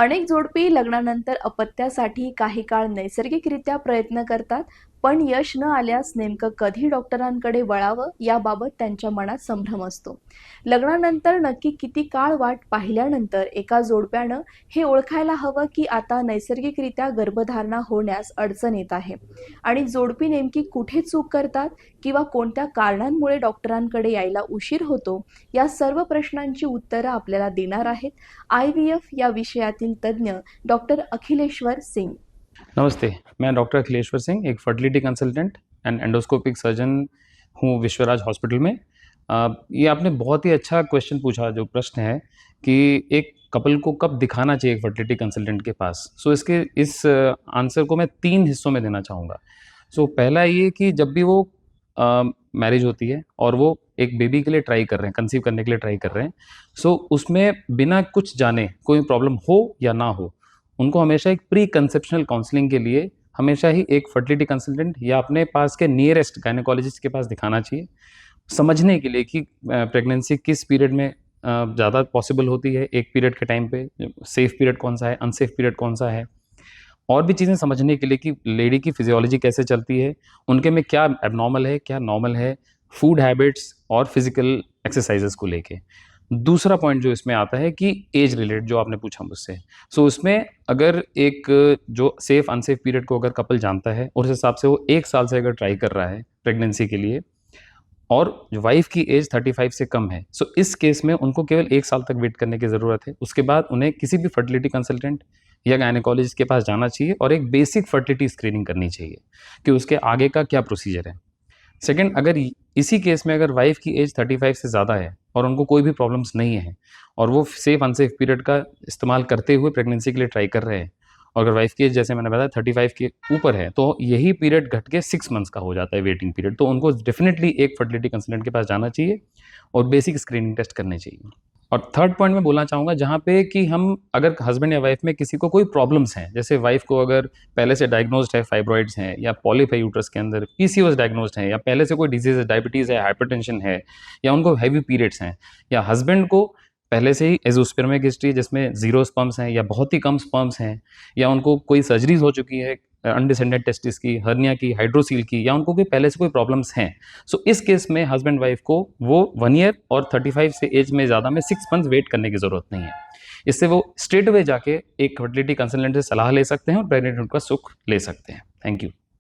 अनेक जोडपी लग्नानंतर अपत्यासाठी काही काळ नैसर्गिकरित्या प्रयत्न करतात, पण यश न आल्यास नेमकं कधी डॉक्टरांकडे वळावं याबाबत त्यांच्या मनात संभ्रम असतो. लग्नानंतर नक्की किती काळ वाट पाहिल्यानंतर एका जोडप्यानं हे ओळखायला हवं की आता नैसर्गिकरित्या गर्भधारणा होण्यास अडचण येत आहे आणि जोडपी नेमकी कुठे चूक करतात किंवा कोणत्या कारणांमुळे डॉक्टरांकडे यायला उशीर होतो, या सर्व प्रश्नांची उत्तरं आपल्याला देणार आहेत IVF या विषयातील तज्ञ डॉक्टर अखिलेश्वर सिंग। नमस्ते, मैं डॉक्टर अखिलेश्वर सिंह, एक fertility consultant and endoscopic surgeon हूँ विश्वराज हॉस्पिटल में। ये आपने बहुत ही अच्छा क्वेश्चन पूछा, जो प्रश्न है कि एक कपल को कब दिखाना चाहिए एक फर्टिलिटी कंसल्टेंट के पास। इसके इस आंसर को मैं 3 हिस्सों में देना चाहूँगा। पहला ये कि जब भी वो मैरिज होती है और वो एक बेबी के लिए ट्राई कर रहे हैं, कंसीव करने के लिए ट्राई कर रहे हैं, उसमें बिना कुछ जाने कोई प्रॉब्लम हो या ना हो, उनको हमेशा एक प्री कंसेप्शनल काउंसलिंग के लिए हमेशा ही एक फर्टिलिटी कंसल्टेंट या अपने पास के नियरेस्ट गायनेकोलॉजिस्ट के पास दिखाना चाहिए, समझने के लिए कि प्रेगनेंसी किस पीरियड में ज़्यादा पॉसिबल होती है, एक पीरियड के टाइम पे सेफ पीरियड कौन सा है, अनसेफ पीरियड कौन सा है, और भी चीज़ें समझने के लिए कि लेडी की फिजियोलॉजी कैसे चलती है, उनके में क्या एबनॉर्मल है, क्या नॉर्मल है, फूड हैबिट्स और फिजिकल एक्सरसाइजेस को लेके। दूसरा पॉइंट जो इसमें आता है कि एज रिलेटेड, जो आपने पूछा मुझसे, उसमें अगर एक जो सेफ अनसेफ पीरियड को अगर कपल जानता है और उस हिसाब से वो 1 साल से अगर ट्राई कर रहा है प्रेगनेंसी के लिए और वाइफ की एज 35 से कम है, इस केस में उनको केवल 1 साल तक वेट करने की ज़रूरत है। उसके बाद उन्हें किसी भी फर्टिलिटी कंसल्टेंट या गायनेकोलॉजिस्ट के पास जाना चाहिए और एक बेसिक फर्टिलिटी स्क्रीनिंग करनी चाहिए कि उसके आगे का क्या प्रोसीजर है। सेकंड, अगर इसी केस में अगर वाइफ की एज 35 से ज़्यादा है और उनको कोई भी प्रॉब्लम्स नहीं है और वो सेफ अनसेफ पीरियड का इस्तेमाल करते हुए प्रेगनेंसी के लिए ट्राई कर रहे हैं, और अगर वाइफ की एज जैसे मैंने बताया 35 के ऊपर है, तो यही पीरियड घट के 6 मंथ्स का हो जाता है वेटिंग पीरियड, तो उनको डेफिनेटली एक फर्टिलिटी कंसल्टेंट के पास जाना चाहिए और बेसिक स्क्रीनिंग टेस्ट करने चाहिए। और थर्ड पॉइंट मैं बोलना चाहूँगा, जहाँ पे कि हम अगर हस्बैंड या वाइफ में किसी को कोई प्रॉब्लम्स हैं, जैसे वाइफ को अगर पहले से डायग्नोज्ड है, फाइब्रॉइड्स हैं या पॉलिप है यूट्रस के अंदर, PCOS डायग्नोज्ड है, या पहले से कोई डिजीज है, डायबिटीज़ है, हाइपरटेंशन है, या उनको हैवी पीरियड्स हैं, या हस्बैंड को पहले से ही एज़ोस्पर्मिक हिस्ट्री जिसमें 0 स्पर्म्स हैं या बहुत ही कम स्पर्म्स हैं, या उनको कोई सर्जरीज हो चुकी है अनडिसेंडेड टेस्टिस की, हर्निया की, हाइड्रोसील की, या उनको कोई पहले से कोई प्रॉब्लम्स हैं, इस केस में हस्बैंड वाइफ को वो 1 ईयर और 35 से एज में ज़्यादा में 6 मंथ्स वेट करने की ज़रूरत नहीं है। इससे वो स्ट्रेट अवे जाके एक फर्टिलिटी कंसल्टेंट से सलाह ले सकते हैं और प्रेग्नेंट का सुख ले सकते हैं। Thank you.